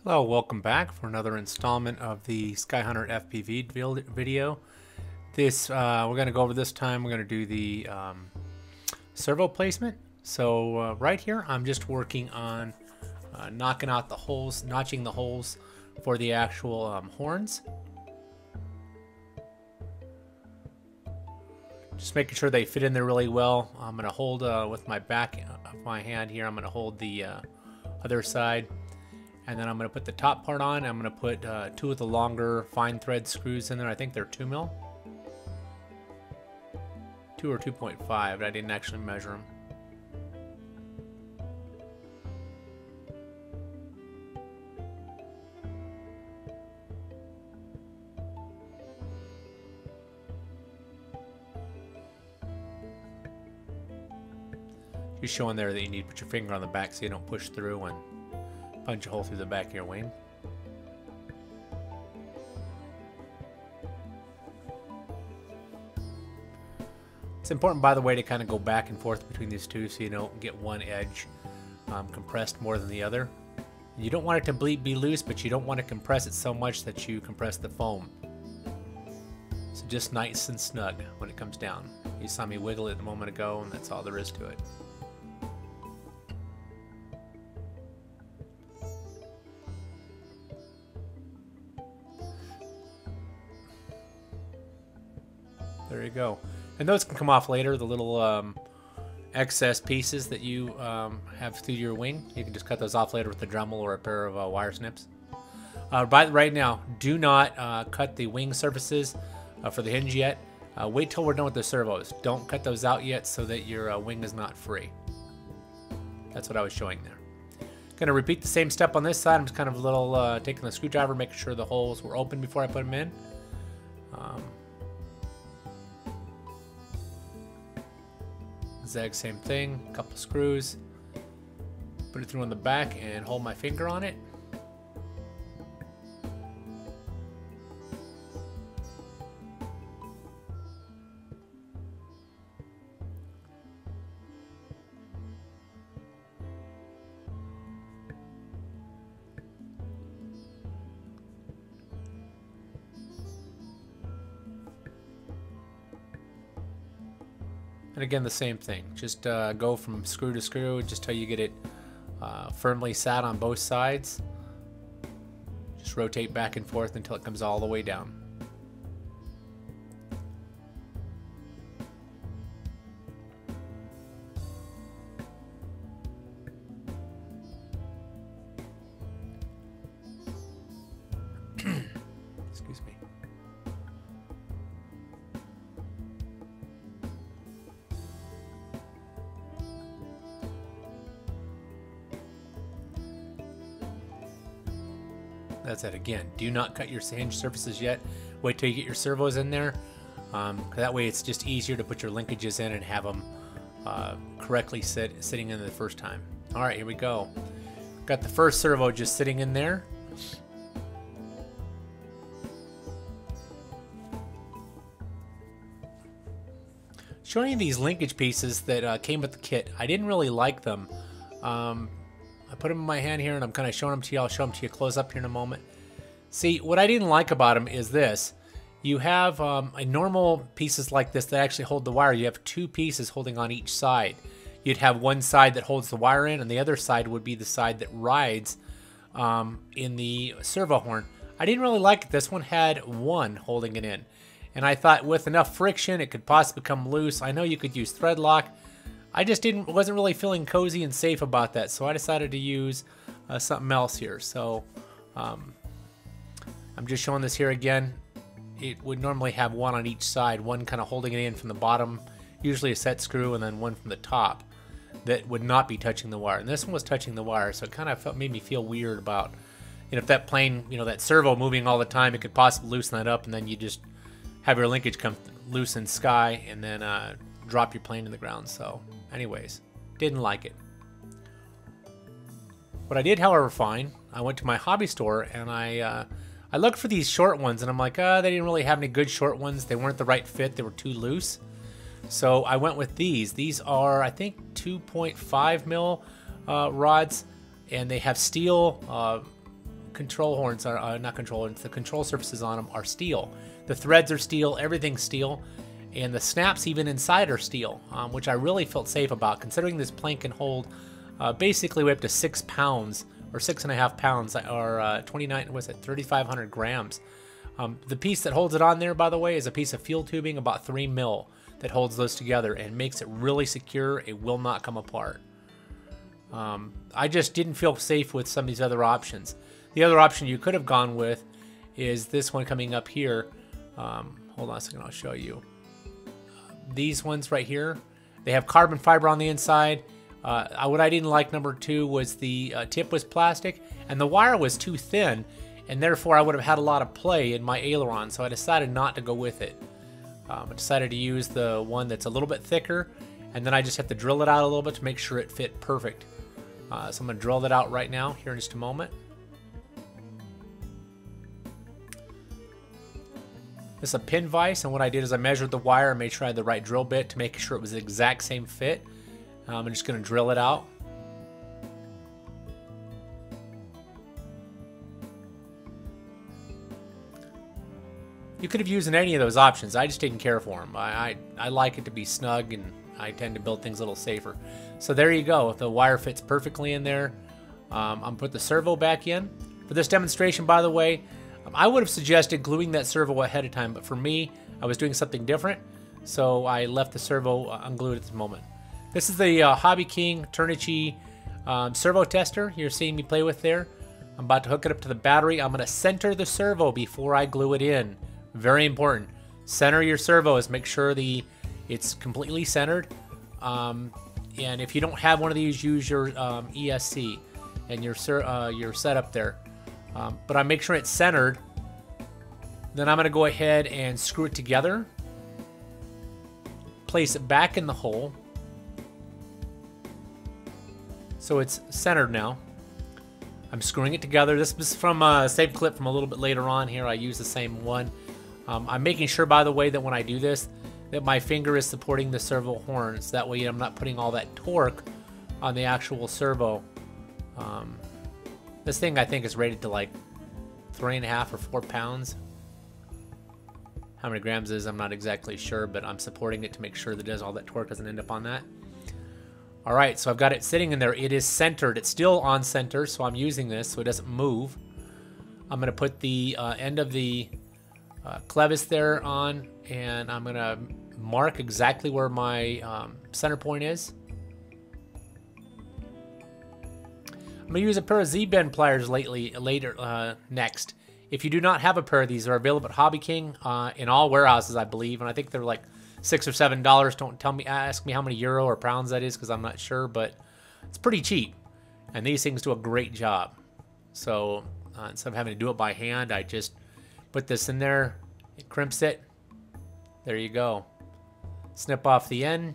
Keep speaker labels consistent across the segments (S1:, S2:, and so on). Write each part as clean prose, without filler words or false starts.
S1: Hello, welcome back for another installment of the Skyhunter FPV video. We're going to go over this time, we're going to do the servo placement. So right here, I'm just working on knocking out the holes, notching the holes for the actual horns. Just making sure they fit in there really well. I'm going to hold with my back of my hand here, I'm going to hold the other side. And then I'm going to put the top part on. I'm going to put two of the longer fine thread screws in there. I think they're 2 mil. 2 or 2.5. I didn't actually measure them. Just showing there that you need to put your finger on the back so you don't push through and punch a hole through the back of your wing. It's important, by the way, to kind of go back and forth between these two so you don't get one edge compressed more than the other. You don't want it to be loose, but you don't want to compress it so much that you compress the foam. So just nice and snug when it comes down. You saw me wiggle it a moment ago, and that's all there is to it. There you go. And those can come off later, the little excess pieces that you have through your wing. You can just cut those off later with a Dremel or a pair of wire snips. But right now, do not cut the wing surfaces for the hinge yet. Wait till we're done with the servos. Don't cut those out yet so that your wing is not free. That's what I was showing there. Gonna repeat the same step on this side. I'm just kind of a little taking the screwdriver, making sure the holes were open before I put them in. Exact same thing, a couple screws, put it through on the back and hold my finger on it. And again, the same thing. Just go from screw to screw just till you get it firmly sat on both sides. Just rotate back and forth until it comes all the way down. Excuse me. That's it again. Do not cut your hinge surfaces yet. Wait till you get your servos in there. That way it's just easier to put your linkages in and have them correctly sitting in the first time. All right, here we go. Got the first servo just sitting in there. Showing you these linkage pieces that came with the kit. I didn't really like them. I put them in my hand here and I'm kind of showing them to you. I'll show them to you close up here in a moment. See, what I didn't like about them is this. You have a normal pieces like this that actually hold the wire. You have two pieces holding on each side. You'd have one side that holds the wire in and the other side would be the side that rides in the servo horn. I didn't really like it. This one had one holding it in. And I thought with enough friction, it could possibly come loose. I know you could use thread lock. I just wasn't really feeling cozy and safe about that, so I decided to use something else here. So I'm just showing this here again. It would normally have one on each side, one kind of holding it in from the bottom, usually a set screw, and then one from the top that would not be touching the wire. And this one was touching the wire, so it kind of made me feel weird about, if that plane, that servo moving all the time, it could possibly loosen that up, and then you just have your linkage come loose in sky, and then drop your plane in the ground. So anyways, didn't like it. What I did, however, find, I went to my hobby store and I looked for these short ones and I'm like, they didn't really have any good short ones. They weren't the right fit. They were too loose. So I went with these. These are, I think, 2.5 mil rods, and they have steel control horns are not control horns. The control surfaces on them are steel. The threads are steel. Everything's steel, and the snaps even inside are steel, which I really felt safe about, considering this plane can hold basically way up to 6 pounds or 6.5 pounds, or 29. What's it? 3,500 grams. The piece that holds it on there, by the way, is a piece of fuel tubing about 3 mil that holds those together and makes it really secure. It will not come apart. I just didn't feel safe with some of these other options. The other option you could have gone with is this one coming up here. Hold on a second, I'll show you. These ones right here, they have carbon fiber on the inside. What I didn't like, number 2, was the tip was plastic and the wire was too thin, and therefore I would have had a lot of play in my aileron, so I decided not to go with it. I decided to use the one that's a little bit thicker, and then I just have to drill it out a little bit to make sure it fit perfect. So I'm going to drill that out right now, here in just a moment. This is a pin vise, and what I did is I measured the wire and made sure I had the right drill bit to make sure it was the exact same fit. I'm just going to drill it out. You could have used any of those options. I just didn't care for them. I like it to be snug, and I tend to build things a little safer. So there you go. The wire fits perfectly in there. I'm going to put the servo back in. For this demonstration, by the way, I would have suggested gluing that servo ahead of time, but for me, I was doing something different, so I left the servo unglued at this moment. This is the Hobby King Turnigy servo tester you're seeing me play with there. I'm about to hook it up to the battery. I'm going to center the servo before I glue it in. Very important. Center your servos. Make sure it's completely centered. And if you don't have one of these, use your ESC and your setup there. But I make sure it's centered. Then I'm going to go ahead and screw it together. Place it back in the hole. So it's centered now. I'm screwing it together. This is from a same clip from a little bit later on here. I use the same one. I'm making sure, by the way, that when I do this, that my finger is supporting the servo horns. That way I'm not putting all that torque on the actual servo. This thing I think is rated to like 3.5 or 4 pounds. How many grams it is, I'm not exactly sure, but I'm supporting it to make sure that all that torque doesn't end up on that. All right, so I've got it sitting in there. It is centered. It's still on center, so I'm using this so it doesn't move. I'm going to put the end of the clevis there on, and I'm going to mark exactly where my center point is. I'm going to use a pair of Z-bend pliers next. If you do not have a pair of these, they're available at Hobby King in all warehouses, I believe, and I think they're like $6 or $7. Don't ask me how many euro or pounds that is, because I'm not sure, but it's pretty cheap. And these things do a great job. So instead of having to do it by hand, I just put this in there. It crimps it. There you go. Snip off the end.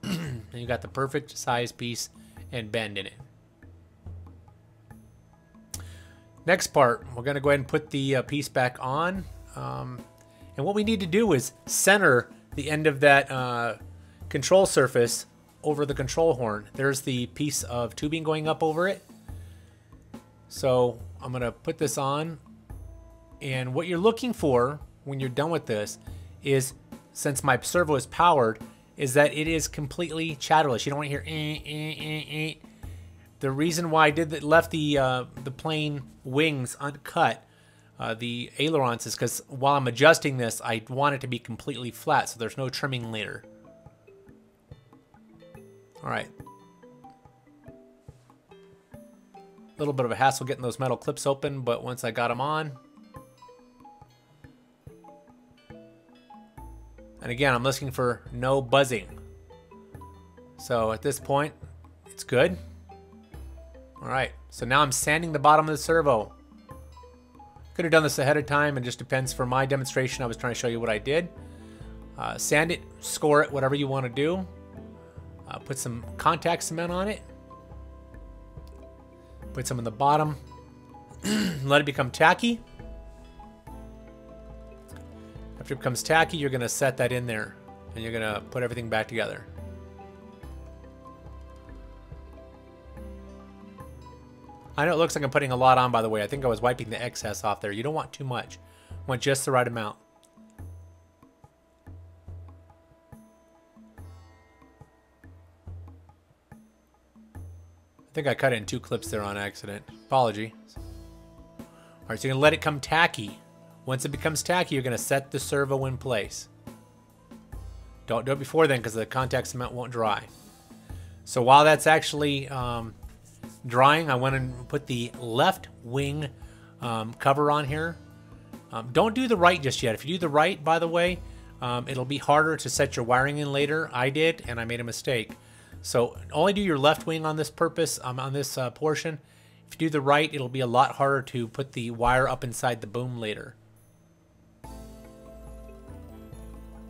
S1: And you got the perfect size piece and bend in it. Next part, we're going to go ahead and put the piece back on. And what we need to do is center the end of that control surface over the control horn. There's the piece of tubing going up over it. So I'm going to put this on. And what you're looking for when you're done with this is, since my servo is powered, is that it is completely chatterless. You don't want to hear The reason why I left the plain wings uncut, the ailerons, is because while I'm adjusting this, I want it to be completely flat, so there's no trimming later. All right. A little bit of a hassle getting those metal clips open, but once I got them on. And again, I'm listening for no buzzing. So at this point, it's good. All right, so now I'm sanding the bottom of the servo. Could have done this ahead of time, and just depends. For my demonstration, I was trying to show you what I did. Sand it, score it, whatever you want to do. Put some contact cement on it. Put some in the bottom. Let it become tacky. After it becomes tacky, you're going to set that in there, and you're going to put everything back together. I know it looks like I'm putting a lot on, by the way. I think I was wiping the excess off there. You don't want too much. You want just the right amount. I think I cut it in 2 clips there on accident. Apology. Alright, so you're going to let it come tacky. Once it becomes tacky, you're going to set the servo in place. Don't do it before then because the contact cement won't dry. So while that's actually drying, I went and put the left wing cover on here. Don't do the right just yet. If you do the right, by the way, it'll be harder to set your wiring in later. I did, and I made a mistake. So only do your left wing on this purpose, on this portion. If you do the right, it'll be a lot harder to put the wire up inside the boom later.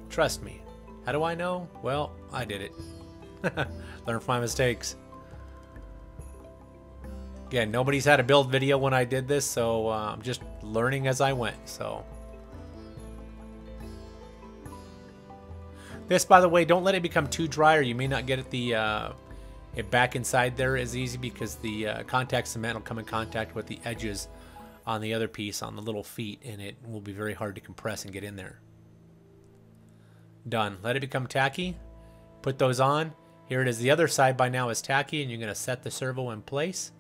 S1: Trust me. How do I know? Well, I did it. Learn from my mistakes. Again, nobody's had a build video when I did this, so I'm just learning as I went. So this, by the way, don't let it become too dry or you may not get it back inside there as easy because the contact cement will come in contact with the edges on the other piece on the little feet and it will be very hard to compress and get in there. Done. Let it become tacky. Put those on. Here it is. The other side by now is tacky and you're going to set the servo in place.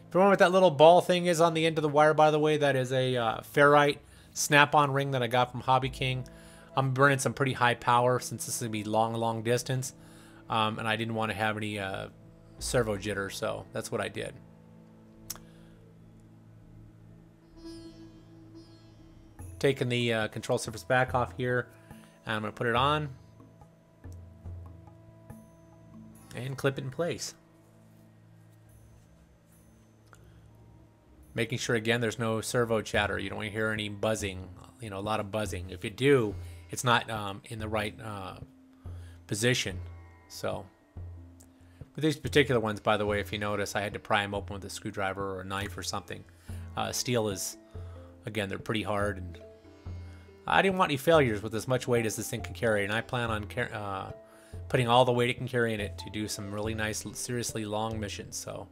S1: If you wonder what that little ball thing is on the end of the wire, by the way, that is a ferrite snap-on ring that I got from Hobby King. I'm burning some pretty high power since this is going to be long distance. And I didn't want to have any servo jitter, so that's what I did. Taking the control surface back off here, and I'm going to put it on and clip it in place. Making sure, again, there's no servo chatter. You don't want to hear any buzzing, you know, a lot of buzzing. If you do, it's not in the right position. So with these particular ones, by the way, if you notice, I had to pry them open with a screwdriver or a knife or something. Steel is, again, they're pretty hard, and I didn't want any failures with as much weight as this thing can carry, and I plan on putting all the weight it can carry in it to do some really nice, seriously long missions. So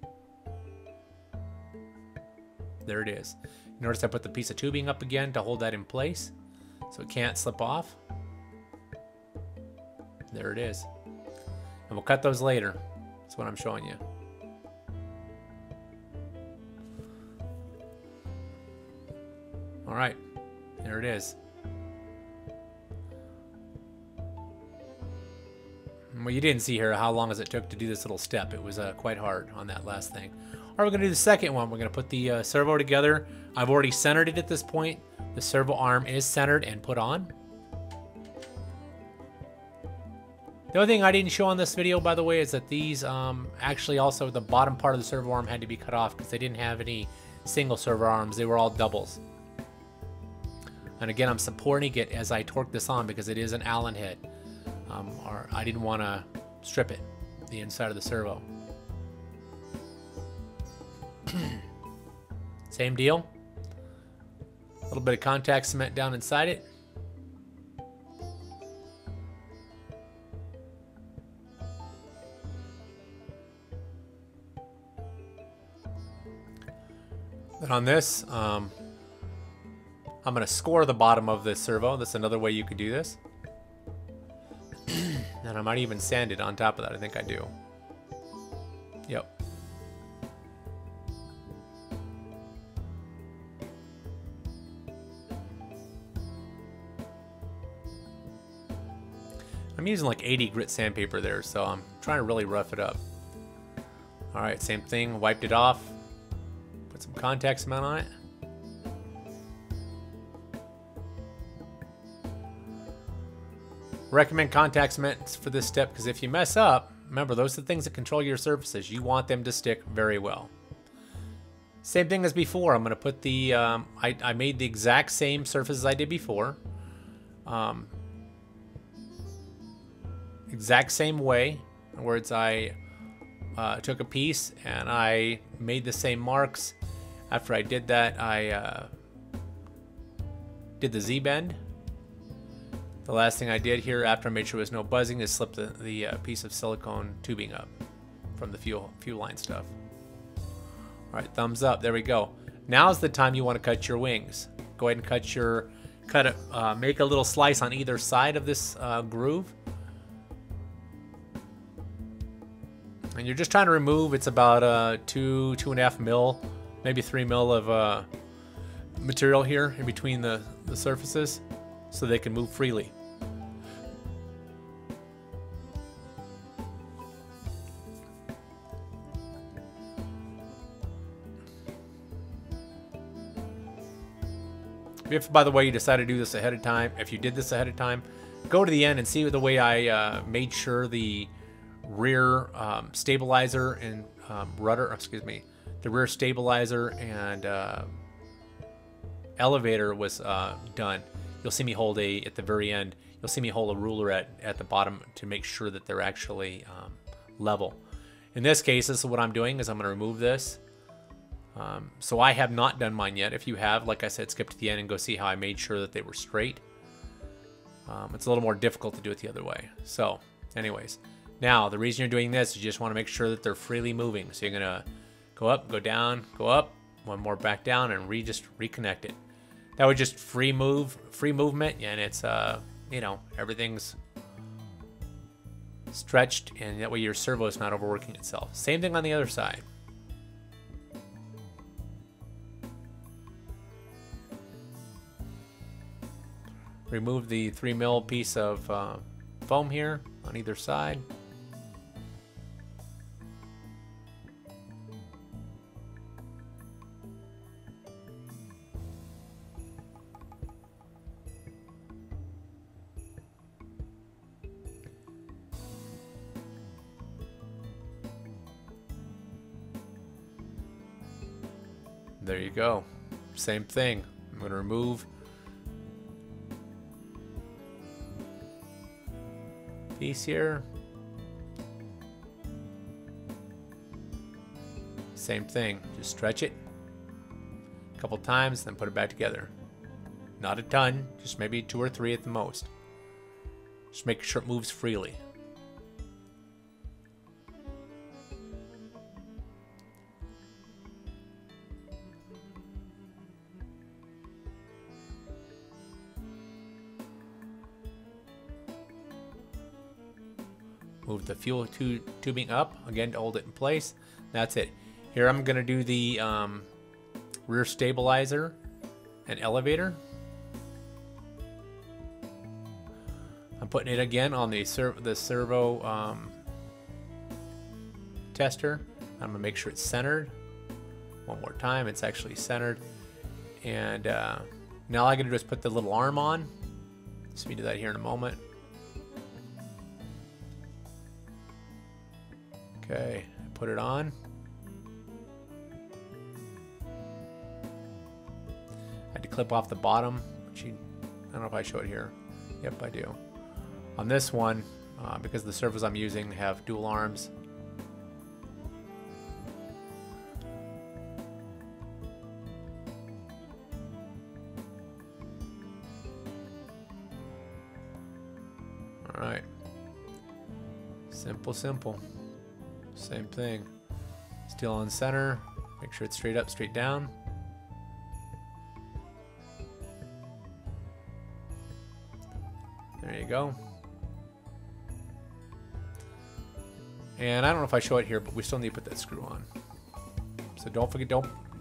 S1: there it is. Notice I put the piece of tubing up again to hold that in place so it can't slip off. There it is. And we'll cut those later. That's what I'm showing you. All right, there it is. Well, you didn't see here how long as it took to do this little step. It was quite hard on that last thing. All right, we're gonna do the second one. We're gonna put the servo together. I've already centered it at this point. The servo arm is centered and put on. The only thing I didn't show on this video, by the way, is that these actually also the bottom part of the servo arm had to be cut off because they didn't have any single servo arms. They were all doubles. And again, I'm supporting it as I torque this on because it is an Allen head. Or I didn't want to strip it, the inside of the servo. Same deal. A little bit of contact cement down inside it. Then on this, I'm going to score the bottom of the servo. That's another way you could do this. And I might even sand it on top of that. I think I do. Yep. I'm using like 80 grit sandpaper there, so I'm trying to really rough it up. All right, same thing. Wiped it off. Put some contact cement on it. Recommend contact cement for this step because if you mess up, remember those are the things that control your surfaces. You want them to stick very well. Same thing as before. I'm going to put the, I made the exact same surface as I did before. Exact same way. In other words, I took a piece and I made the same marks. After I did that, I did the Z-bend. The last thing I did here after I made sure there was no buzzing is slip the piece of silicone tubing up from the fuel line stuff. All right, thumbs up. There we go. Now's the time you want to cut your wings. Go ahead and make a little slice on either side of this groove. And you're just trying to remove, it's about 2.5 mil, maybe 3 mil of material here in between the surfaces so they can move freely. If, by the way, you decide to do this ahead of time, if you did this ahead of time, go to the end and see the way I made sure the rear stabilizer and the rear stabilizer and elevator was done. You'll see me hold at the very end, you'll see me hold a ruler at the bottom to make sure that they're actually level. In this case, this is what I'm doing, is I'm going to remove this. So I have not done mine yet. If you have, like I said, skip to the end and go see how I made sure that they were straight. It's a little more difficult to do it the other way. So, anyways, now the reason you're doing this is you just want to make sure that they're freely moving. So you're gonna go up, go down, go up, one more back down, and just reconnect it. That would just free movement, and it's you know, everything's stretched, and that way your servo is not overworking itself. Same thing on the other side. Remove the 3 mil piece of foam here on either side. There you go. Same thing. I'm going to remove piece here. Same thing. Just stretch it a couple times, then put it back together. Not a ton, just maybe 2 or 3 at the most. Just make sure it moves freely. Move the fuel tubing up again to hold it in place. That's it. Here I'm going to do the rear stabilizer and elevator. I'm putting it again on the servo tester. I'm going to make sure it's centered. One more time, it's actually centered. And now all I got to do is put the little arm on. So we do that here in a moment. Okay, put it on. I had to clip off the bottom, which I don't know if I show it here. Yep, I do. On this one, because the servos I'm using have dual arms, all right. Simple, simple. Same thing. Still on center. Make sure it's straight up, straight down. There you go. And I don't know if I show it here, but we still need to put that screw on. So don't forget,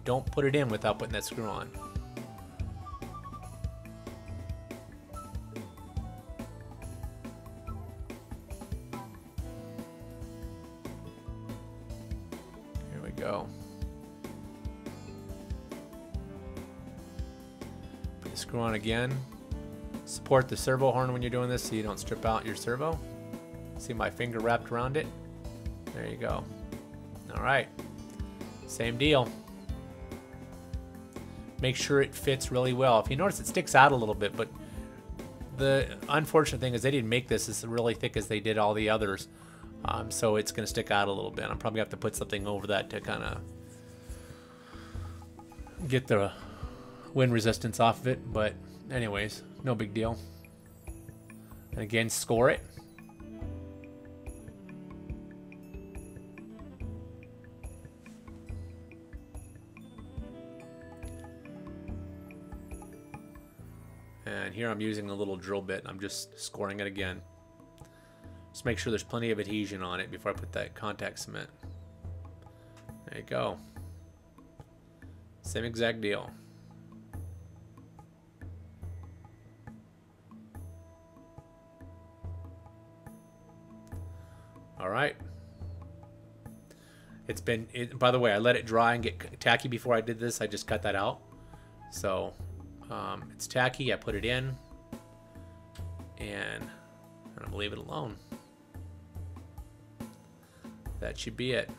S1: don't put it in without putting that screw on. Go. Put the screw on again. Support the servo horn when you're doing this so you don't strip out your servo. See my finger wrapped around it? There you go. Alright. Same deal. Make sure it fits really well. If you notice, it sticks out a little bit, but the unfortunate thing is they didn't make this as really thick as they did all the others. So it's going to stick out a little bit. I'm probably going to have to put something over that to kind of get the wind resistance off of it. But anyways, no big deal. And again, score it. And here I'm using a little drill bit. I'm just scoring it again. Just make sure there's plenty of adhesion on it before I put that contact cement. There you go. Same exact deal. All right. It's been, by the way, I let it dry and get tacky before I did this. I just cut that out. So it's tacky. I put it in and I'm gonna leave it alone. That should be it.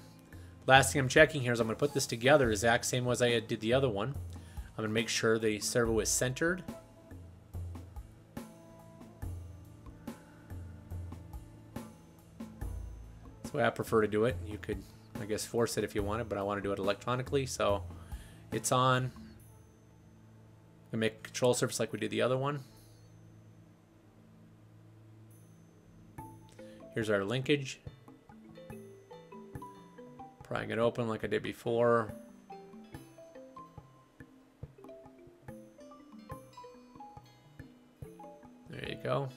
S1: Last thing I'm checking here is I'm gonna put this together the exact same as I did the other one. I'm gonna make sure the servo is centered. That's the way I prefer to do it. You could, I guess, force it if you want it, but I want to do it electronically. So it's on. I'm gonna make a control surface like we did the other one. Here's our linkage. Prying it open like I did before. There you go.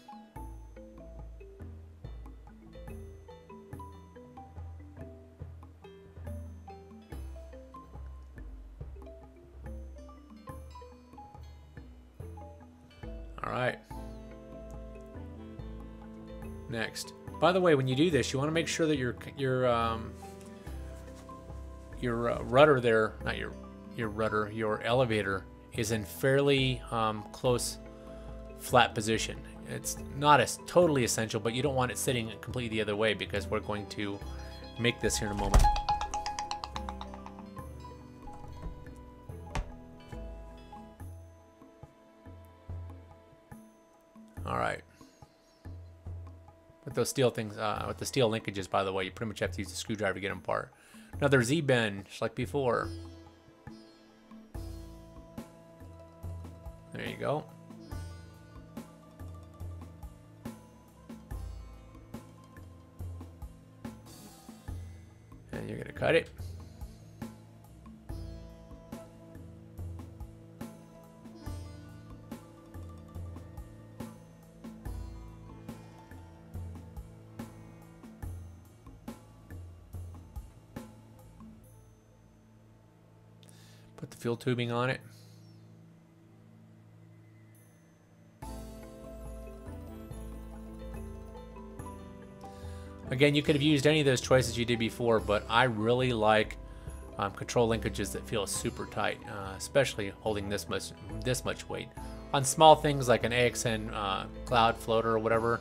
S1: All right. Next. By the way, when you do this, you want to make sure that your rudder there, not your rudder, your elevator is in fairly close flat position. It's not as totally essential, but you don't want it sitting completely the other way because we're going to make this here in a moment. All right. With those steel things, with the steel linkages, by the way, you pretty much have to use a screwdriver to get them apart. Another Z-bend, just like before. There you go. And you're going to cut it. Put the fuel tubing on it. Again, you could have used any of those choices you did before, but I really like control linkages that feel super tight, especially holding this much weight. On small things like an AXN cloud floater or whatever,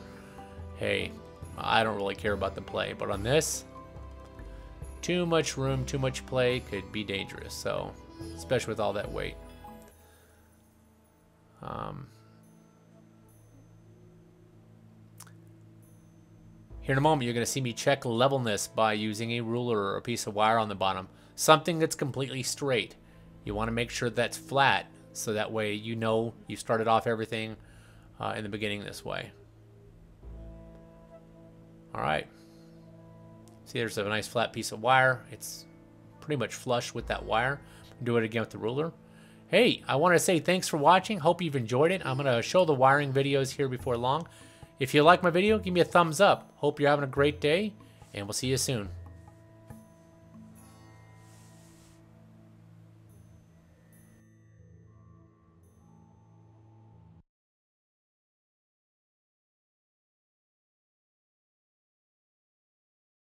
S1: hey, I don't really care about the play. But on this, too much room, too much play could be dangerous. So, especially with all that weight. Here in a moment, you're going to see me check levelness by using a ruler or a piece of wire on the bottom. Something that's completely straight. You want to make sure that's flat, so that way you know you started off everything in the beginning this way. All right. See, there's a nice flat piece of wire. It's pretty much flush with that wire. Do it again with the ruler. Hey, I want to say thanks for watching. Hope you've enjoyed it. I'm going to show the wiring videos here before long. If you like my video, give me a thumbs up. Hope you're having a great day, and we'll see you soon.